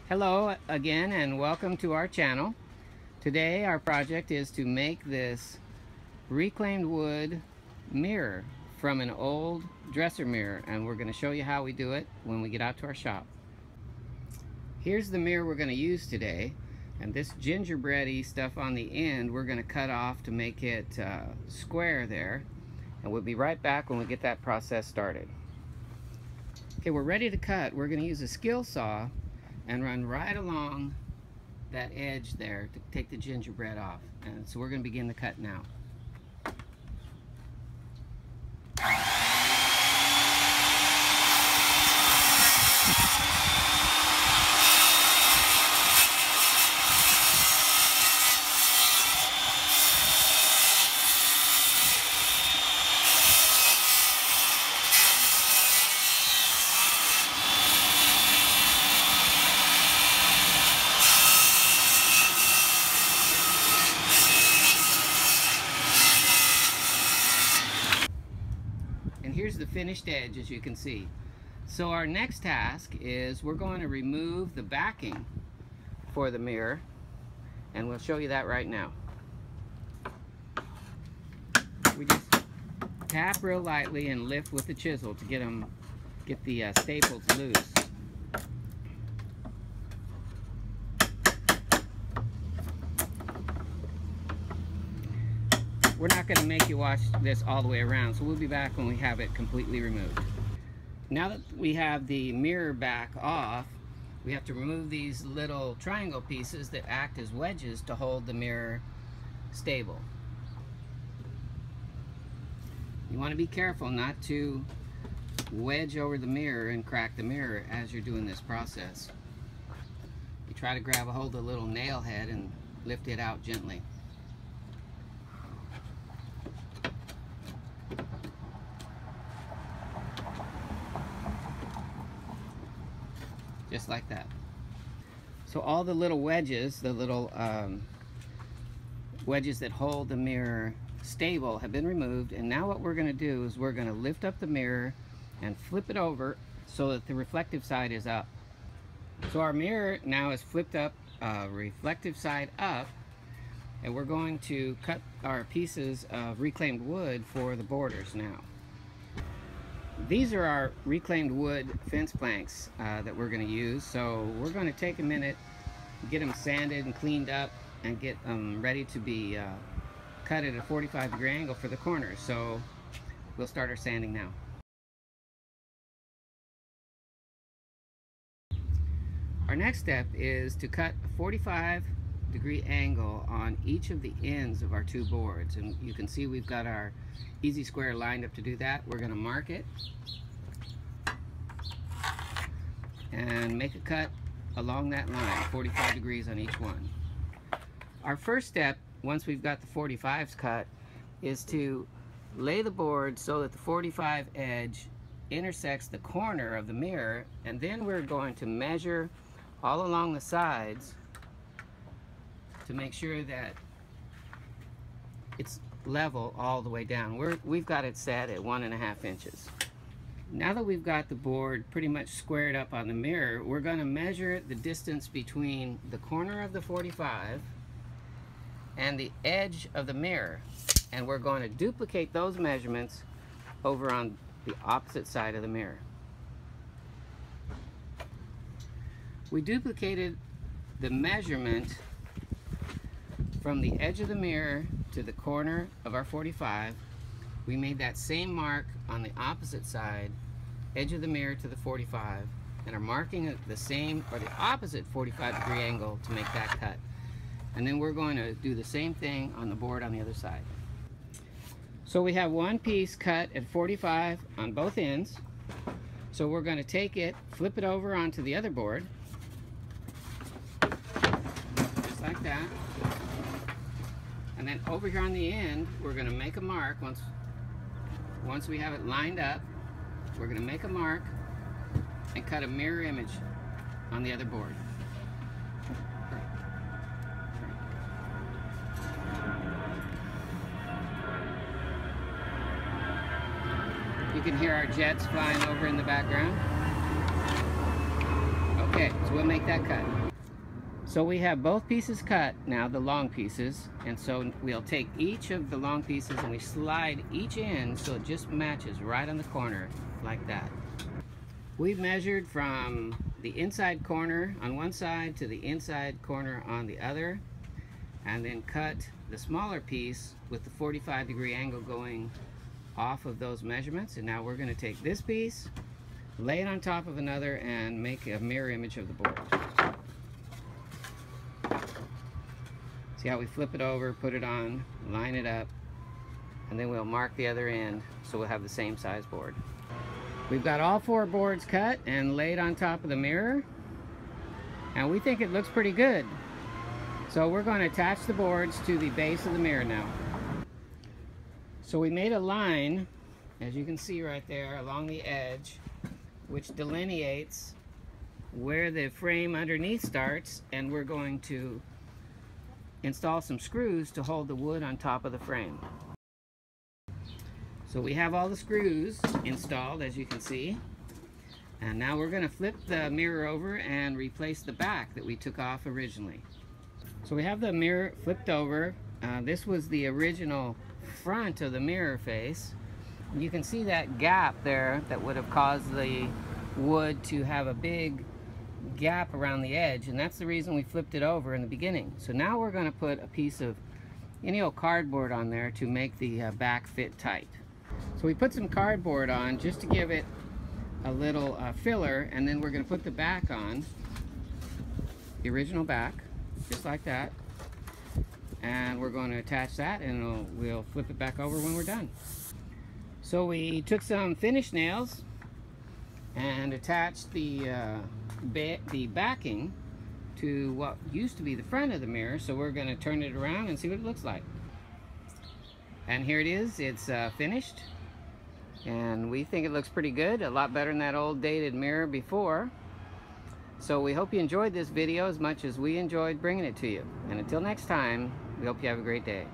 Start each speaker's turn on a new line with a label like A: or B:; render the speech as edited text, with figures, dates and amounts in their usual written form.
A: Hello again and welcome to our channel. Today our project is to make this reclaimed wood mirror from an old dresser mirror, and we're going to show you how we do it when we get out to our shop. Here's the mirror we're going to use today, and this gingerbready stuff on the end we're going to cut off to make it square there, and we'll be right back when we get that process started. Okay, we're ready to cut. We're going to use a skill saw and run right along that edge there to take the gingerbread off. And so we're going to begin the cut now. Here's the finished edge, as you can see. So our next task is we're going to remove the backing for the mirror, and we'll show you that right now. We just tap real lightly and lift with the chisel to get the staples loose. We're not going to make you watch this all the way around, so we'll be back when we have it completely removed. Now that we have the mirror back off, we have to remove these little triangle pieces that act as wedges to hold the mirror stable. You want to be careful not to wedge over the mirror and crack the mirror as you're doing this process. You try to grab a hold of the little nail head and lift it out gently. Just like that. So all the little wedges, the little wedges that hold the mirror stable have been removed, and now what we're going to do is we're going to lift up the mirror and flip it over so that the reflective side is up. So our mirror now is flipped up, reflective side up, and we're going to cut our pieces of reclaimed wood for the borders now. These are our reclaimed wood fence planks that we're going to use, so we're going to take a minute, get them sanded and cleaned up, and get them ready to be cut at a 45-degree angle for the corners. So we'll start our sanding now. Our next step is to cut a 45-degree angle on each of the ends of our two boards, and you can see we've got our easy square lined up to do that. We're going to mark it and make a cut along that line, 45 degrees on each one. Our first step, once we've got the 45s cut, is to lay the board so that the 45 edge intersects the corner of the mirror, and then we're going to measure all along the sides to make sure that it's level all the way down. We've got it set at 1.5 inches. Now that we've got the board pretty much squared up on the mirror, we're going to measure the distance between the corner of the 45 and the edge of the mirror, and we're going to duplicate those measurements over on the opposite side of the mirror. We duplicated the measurement from the edge of the mirror to the corner of our 45. We made that same mark on the opposite side, edge of the mirror to the 45, and are marking at the same or the opposite 45-degree angle to make that cut. And then we're going to do the same thing on the board on the other side. So we have one piece cut at 45 on both ends. So we're going to take it, flip it over onto the other board, just like that. And then over here on the end, we're going to make a mark. Once we have it lined up, we're going to make a mark and cut a mirror image on the other board. You can hear our jets flying over in the background. Okay, so we'll make that cut. So we have both pieces cut now, the long pieces, and so we'll take each of the long pieces and we slide each end so it just matches right on the corner like that. We've measured from the inside corner on one side to the inside corner on the other, and then cut the smaller piece with the 45-degree angle going off of those measurements. And now we're going to take this piece, lay it on top of another, and make a mirror image of the board. See how we flip it over, put it on, line it up, and then we'll mark the other end so we'll have the same size board. We've got all 4 boards cut and laid on top of the mirror, and we think it looks pretty good. So we're going to attach the boards to the base of the mirror now. So we made a line, as you can see right there, along the edge, which delineates where the frame underneath starts, and we're going to install some screws to hold the wood on top of the frame. So we have all the screws installed, as you can see, and now we're going to flip the mirror over and replace the back that we took off originally. So we have the mirror flipped over. This was the original front of the mirror face. You can see that gap there that would have caused the wood to have a big gap around the edge, and that's the reason we flipped it over in the beginning. So now we're going to put a piece of any old cardboard on there to make the back fit tight. So we put some cardboard on just to give it a little filler, and then we're going to put the back on, the original back, just like that, and we're going to attach that, and we'll flip it back over when we're done. So we took some finish nails and attached the backing to what used to be the front of the mirror, so we're going to turn it around and see what it looks like. And here it is. It's finished, and we think it looks pretty good, a lot better than that old dated mirror before. So we hope you enjoyed this video as much as we enjoyed bringing it to you, and until next time, we hope you have a great day.